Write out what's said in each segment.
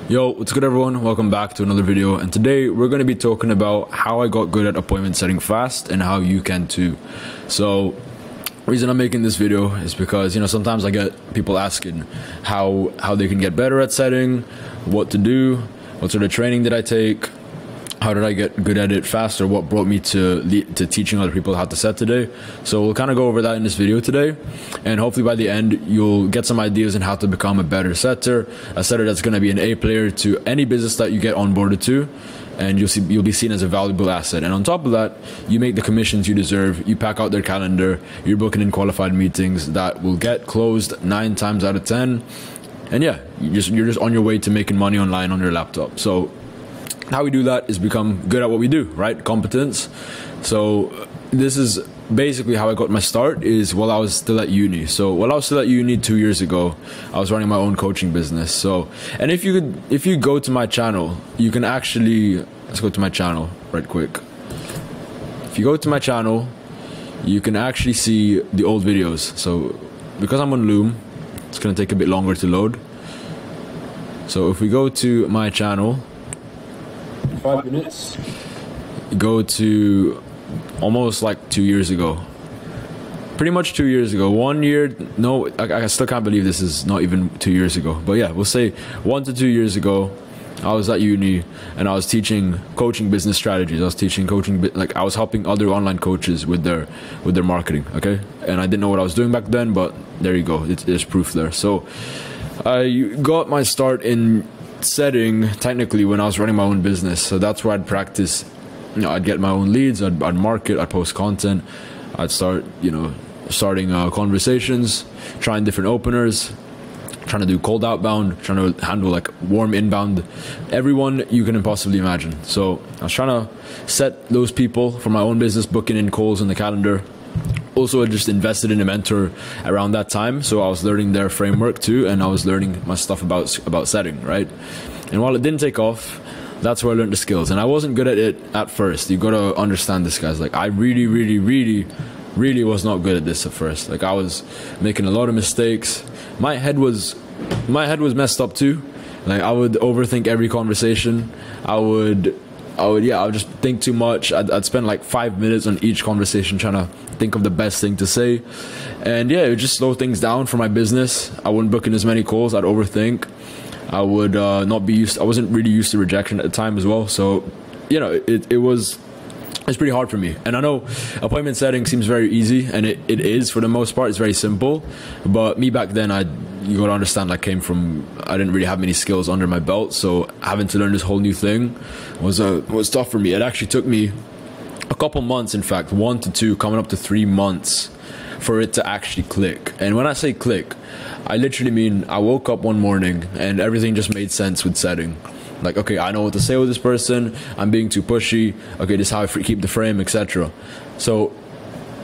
Yo, what's good everyone? Welcome back to another video, and today we're going to be talking about how I got good at appointment setting fast and how you can too. So the reason I'm making this video is because sometimes I get people asking how they can get better at setting, what to do, what sort of training did I take, how did I get good at it faster, what brought me to teaching other people how to set today. So we'll kind of go over that in this video today, and hopefully by the end you'll get some ideas on how to become a better setter, a setter that's going to be an A player to any business that you get onboarded to, and you'll be seen as a valuable asset. And on top of that, you make the commissions you deserve, you pack out their calendar, you're booking in qualified meetings that will get closed 9 times out of 10, and yeah, you're just on your way to making money online on your laptop. So how we do that is become good at what we do, right? Competence. So this is basically how I got my start, is while I was still at uni. So while I was still at uni 2 years ago, I was running my own coaching business. So, and if you go to my channel, you can actually, let's go to my channel right quick. If you go to my channel, you can actually see the old videos. So because I'm on Loom, it's going to take a bit longer to load. So if we go to my channel, 5 minutes, go to almost like 2 years ago, pretty much 2 years ago. 1 year, no, I still can't believe this is not even 2 years ago, but yeah, we'll say 1 to 2 years ago, I was at uni and I was teaching coaching business strategies. I was teaching coaching, like I was helping other online coaches with their marketing, okay? And I didn't know what I was doing back then, but there you go, there's proof there. So I got my start in setting technically when I was running my own business. So that's where I'd practice. I'd get my own leads, I'd market, I'd post content, I'd start starting conversations, trying different openers, trying to do cold outbound, trying to handle like warm inbound, everyone you can possibly imagine. So I was trying to set those people for my own business, booking in calls in the calendar. Also, I just invested in a mentor around that time, so I was learning their framework too, and I was learning my stuff about setting, right? And while it didn't take off, that's where I learned the skills, and I wasn't good at it at first. You gotta understand this, guys. Like I really was not good at this at first. Like I was making a lot of mistakes. My head was messed up too. Like I would overthink every conversation. I would just think too much. I'd spend like 5 minutes on each conversation trying to think of the best thing to say, and yeah, it would just slow things down for my business. I wouldn't book in as many calls. I'd overthink. I would not be used. I wasn't really used to rejection at the time as well. So it's pretty hard for me. And I know appointment setting seems very easy, and it is for the most part. It's very simple. But me back then, you gotta understand, I didn't really have many skills under my belt. So having to learn this whole new thing was tough for me. It actually took me a couple months, in fact, 1 to 2, coming up to 3 months for it to actually click. And when I say click, I literally mean I woke up one morning and everything just made sense with setting. Like, okay, I know what to say with this person. I'm being too pushy. Okay, this is how I keep the frame, etc. So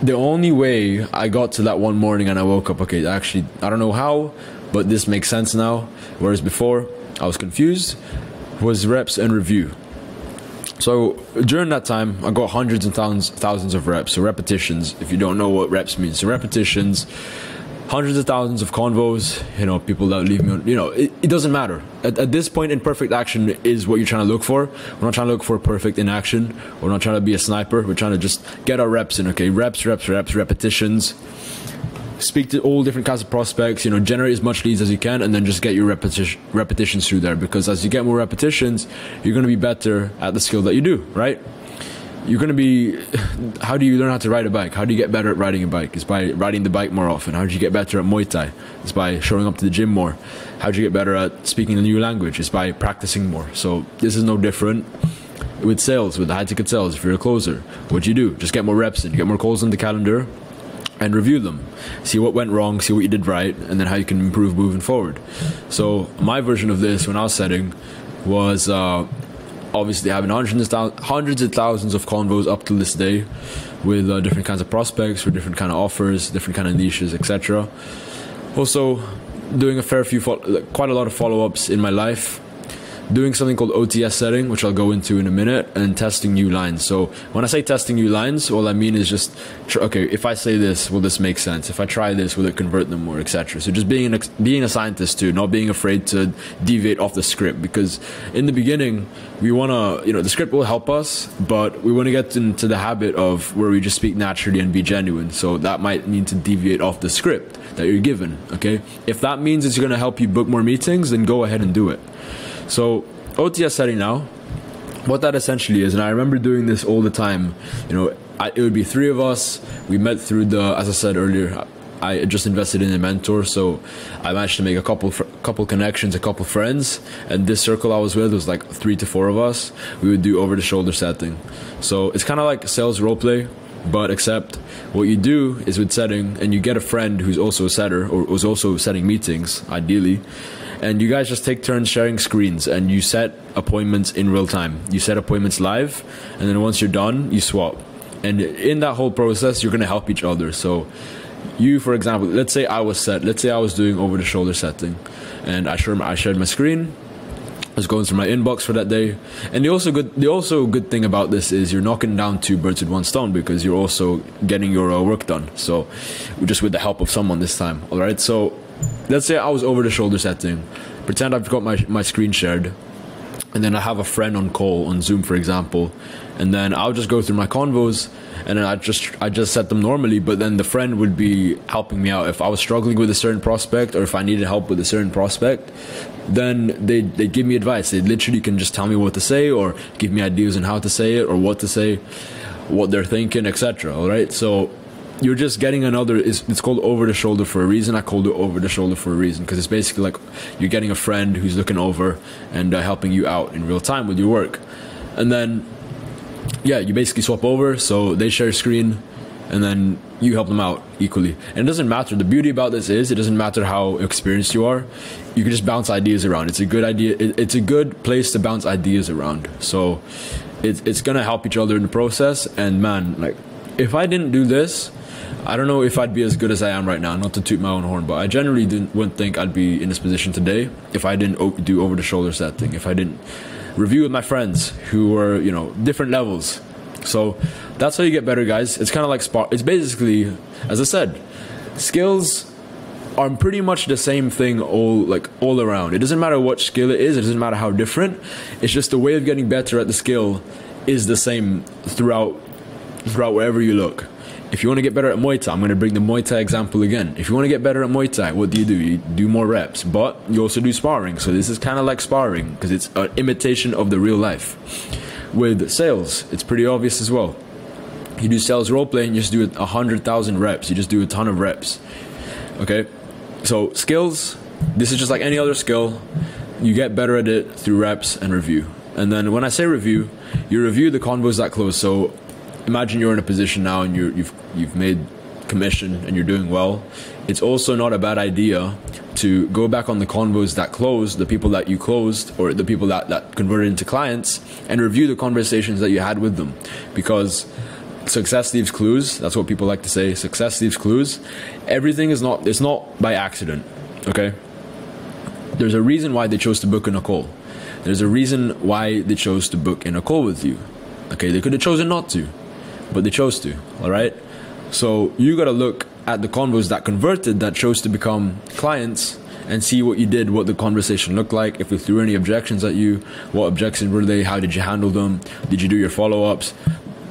the only way I got to that one morning and I woke up, okay, actually, I don't know how, but this makes sense now. Whereas before, I was confused, was reps and review. So during that time, I got hundreds and thousands of reps. So repetitions, if you don't know what reps means. So repetitions, hundreds of thousands of convos, people that leave me on, it doesn't matter. At this point, imperfect action is what you're trying to look for. We're not trying to look for perfect in action. We're not trying to be a sniper. We're trying to just get our reps in, okay? Reps, repetitions. Speak to all different kinds of prospects, generate as much leads as you can, and then just get your repetitions through there. Because as you get more repetitions, you're going to be better at the skill that you do, right? You're going to be, how do you learn how to ride a bike? How do you get better at riding a bike? It's by riding the bike more often. How do you get better at Muay Thai? It's by showing up to the gym more. How do you get better at speaking a new language? It's by practicing more. So this is no different with sales, with high ticket sales. If you're a closer, what you do? Just get more reps in, get more calls on the calendar, and review them. See what went wrong, see what you did right, and then how you can improve moving forward. So my version of this when I was setting was obviously having hundreds of thousands of convos up to this day with different kinds of prospects, with different kind of offers, different kind of niches, etc. Also doing quite a lot of follow-ups in my life, doing something called OTS setting, which I'll go into in a minute, and testing new lines. So when I say testing new lines, all I mean is just, okay, if I say this, will this make sense? If I try this, will it convert them more, etc. So just being a scientist too, not being afraid to deviate off the script, because in the beginning, we want to, the script will help us, but we want to get into the habit of where we just speak naturally and be genuine. So that might mean to deviate off the script that you're given, okay? If that means it's going to help you book more meetings, then go ahead and do it. So OTS setting now, what that essentially is, and I remember doing this all the time, it would be 3 of us. We met through as I said earlier, I just invested in a mentor, so I managed to make a couple connections, a couple friends, and this circle I was with was like 3 to 4 of us. We would do over-the-shoulder setting. So it's kind of like sales roleplay, but except what you do is with setting, and you get a friend who's also a setter, or who's also setting meetings, ideally, and you guys just take turns sharing screens, and you set appointments in real time. You set appointments live, and then once you're done, you swap. And in that whole process, you're going to help each other. So you, for example, let's say I was doing over-the-shoulder setting, and I shared my screen. I was going through my inbox for that day. And the also good thing about this is you're knocking down 2 birds with 1 stone, because you're also getting your work done. So just with the help of someone this time. All right. So let's say I was over-the-shoulder setting. Pretend I've got my screen shared, and then I have a friend on call on Zoom, for example, and then I'll just go through my convos, and then I just set them normally, but then the friend would be helping me out. If I was struggling with a certain prospect, or if I needed help with a certain prospect, then they give me advice. They literally can just tell me what to say, or give me ideas on how to say it, or what to say, what they're thinking, etc. All right, so you're just getting another, it's called over the shoulder for a reason. I called it over the shoulder for a reason, because it's basically like you're getting a friend who's looking over and helping you out in real time with your work. And then, yeah, you basically swap over, so they share a screen, and then you help them out equally. And it doesn't matter. The beauty about this is it doesn't matter how experienced you are. You can just bounce ideas around. It's a good idea. It's a good place to bounce ideas around. So it's gonna help each other in the process. And man, like, if I didn't do this, I don't know if I'd be as good as I am right now. Not to toot my own horn, but I generally wouldn't think I'd be in this position today if I didn't do over-the-shoulder setting, if I didn't review with my friends who were, different levels. So that's how you get better, guys. It's kind of like it's basically, as I said, skills are pretty much the same thing all around. It doesn't matter what skill it is. It doesn't matter how different. It's just the way of getting better at the skill is the same throughout wherever you look. If you want to get better at Muay Thai, I'm going to bring the Muay Thai example again. If you want to get better at Muay Thai, what do? You do more reps, but you also do sparring. So this is kind of like sparring, because it's an imitation of the real life. With sales, it's pretty obvious as well. You do sales roleplay and you just do 100,000 reps. You just do a ton of reps. Okay? So skills, this is just like any other skill. You get better at it through reps and review. And then when I say review, you review the convos that close. So imagine you're in a position now and you've made commission and you're doing well. It's also not a bad idea to go back on the convos that closed, the people that you closed, or the people that converted into clients, and review the conversations that you had with them. Because success leaves clues. That's what people like to say. Success leaves clues. Everything it's not by accident. Okay? There's a reason why they chose to book in a call. There's a reason why they chose to book in a call with you. Okay, they could have chosen not to, but they chose to, all right? So you got to look at the convos that converted, that chose to become clients, and see what you did, what the conversation looked like, if they threw any objections at you, what objections were they, how did you handle them, did you do your follow-ups,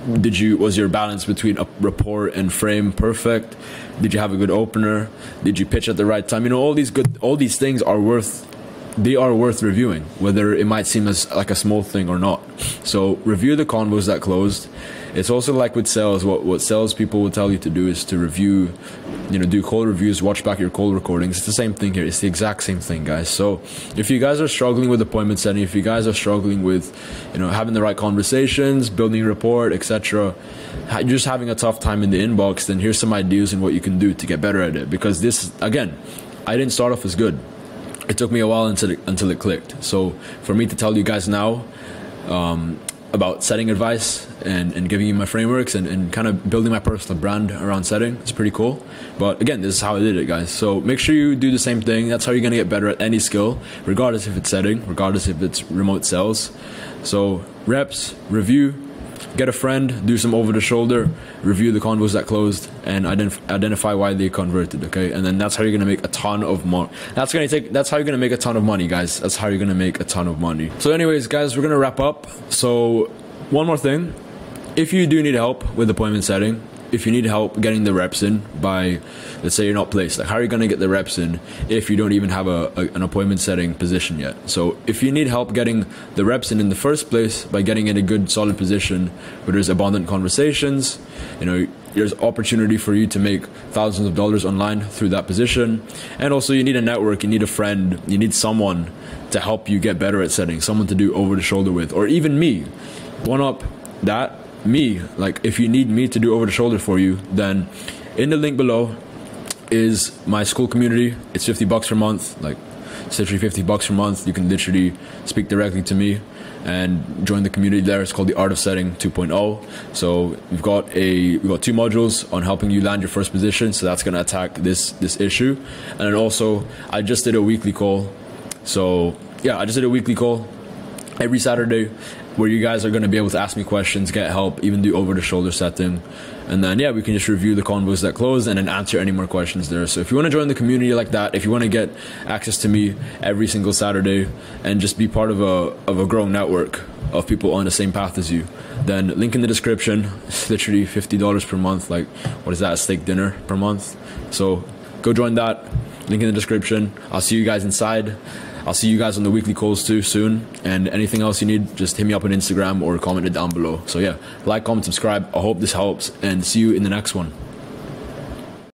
was your balance between a rapport and frame perfect, did you have a good opener, did you pitch at the right time? All these things are worth reviewing, whether it might seem as like a small thing or not. So review the convos that closed. It's also like with sales, what sales people will tell you to do is to review, do call reviews, watch back your call recordings. It's the same thing here. It's the exact same thing, guys. So if you guys are struggling with appointment setting, if you guys are struggling with, having the right conversations, building rapport, etc., you're just having a tough time in the inbox, then here's some ideas on what you can do to get better at it. Because this, again, I didn't start off as good. It took me a while until it clicked. So for me to tell you guys now, about setting advice and giving you my frameworks and kind of building my personal brand around setting. It's pretty cool. But again, this is how I did it, guys. So make sure you do the same thing. That's how you're going to get better at any skill, regardless if it's setting, regardless if it's remote sales. So reps, review, get a friend, do some over the shoulder, review the convos that closed, and identify why they converted. Okay, and then that's how you're gonna make a ton of money. That's how you're gonna make a ton of money, guys. That's how you're gonna make a ton of money. So anyways, guys, we're gonna wrap up. So one more thing, if you do need help with appointment setting, if you need help getting the reps in by, let's say you're not placed, like how are you going to get the reps in if you don't even have an appointment setting position yet? So if you need help getting the reps in the first place by getting in a good solid position where there's abundant conversations, you know, there's opportunity for you to make thousands of dollars online through that position. And also you need a network, you need a friend, you need someone to help you get better at setting, someone to do over the shoulder with, or even me. One up that, me, like if you need me to do over the shoulder for you, then in the link below is my school community. It's $50 per month, like it's literally $50 per month. You can literally speak directly to me and join the community there. It's called the Art of Setting 2.0. So we've got 2 modules on helping you land your first position. So that's going to attack this issue. And then also I just did a weekly call. So yeah, I just did a weekly call every Saturday where you guys are going to be able to ask me questions, get help, even do over the shoulder setting. And then yeah, we can just review the convos that close and then answer any more questions there. So if you want to join the community like that, if you want to get access to me every single Saturday and just be part of a growing network of people on the same path as you, then link in the description. It's literally $50 per month. Like what is that, a steak dinner per month? So go join that, link in the description. I'll see you guys inside. I'll see you guys on the weekly calls too soon. And anything else you need, just hit me up on Instagram or comment it down below. So yeah, like, comment, subscribe. I hope this helps and see you in the next one.